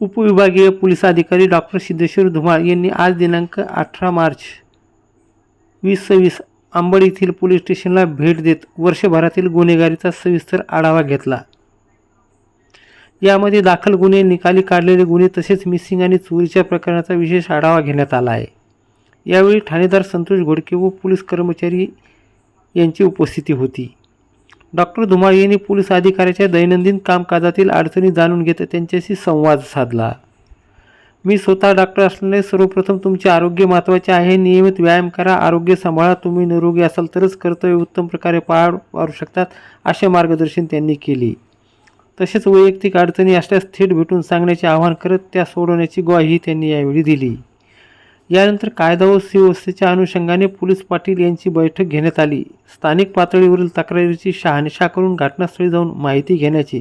उपविभागीय पोलीस अधिकारी डॉक्टर सिद्धेश्वर धुमाळ यांनी आज दिनांक 18 मार्च 2026 अंबड येथील पोलीस स्टेशनला भेट देत वर्षभरातील गुन्हेगारीचा सविस्तर आढावा घेतला। यामध्ये दाखल गुन्हे, निकाली काढलेले गुन्हे तसेच मिसिंग आणि चोरीच्या प्रकरणाचा विशेष आढावा घेण्यात आला आहे। यावेळी ठाणेदार संतोष घोडके व पोलीस कर्मचारी यांची उपस्थिती होती। डॉक्टर धुमाळ यांनी पोलीस अधिकाऱ्याच्या दैनंदिन कामकाजातील अडचणी जाणून घेत त्यांच्याशी संवाद साधला। मी स्वतः डॉक्टर असल्याने सर्वप्रथम तुमचे आरोग्य महत्त्वाचे आहे। नियमित व्यायाम करा, आरोग्य सांभाळा। तुम्ही निरोगी असाल तरच कर्तव्य उत्तम प्रकारे पार पाडू शकतात, असे मार्गदर्शन त्यांनी केले। तसेच वैयक्तिक अडचणी असल्यास थेट भेटून सांगण्याचे आवाहन करत त्या सोडवण्याची ग्वाही त्यांनी यावेळी दिली। यानंतर कायदा व सुव्यवस्थेच्या अनुषंगाने पोलीस पाटील यांची बैठक घेण्यात आली। स्थानिक पातळीवरील तक्रारीची शहानिशा करून घटनास्थळी जाऊन माहिती घेण्याचे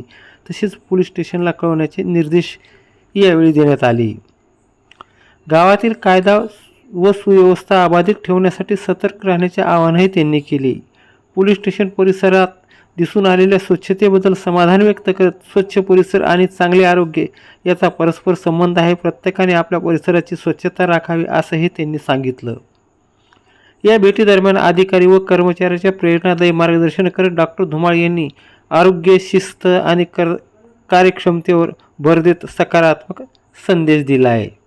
तसेच पोलीस स्टेशनला कळवण्याचे निर्देश यावेळी देण्यात आले। गावातील कायदा व सुव्यवस्था अबाधित ठेवण्यासाठी सतर्क राहण्याचे आवाहनही त्यांनी केले। पोलीस स्टेशन परिसरात दिसून आलेल्या स्वच्छतेबद्दल समाधान व्यक्त करत स्वच्छ परिसर आणि चांगले आरोग्य याचा परस्पर संबंध आहे, प्रत्येकाने आपल्या परिसराची स्वच्छता राखावी असंही त्यांनी सांगितलं। या भेटीदरम्यान अधिकारी व कर्मचाऱ्यांच्या प्रेरणादायी मार्गदर्शन करत डॉक्टर धुमाळ यांनी आरोग्य, शिस्त आणि कार्यक्षमतेवर भर देत सकारात्मक संदेश दिला आहे।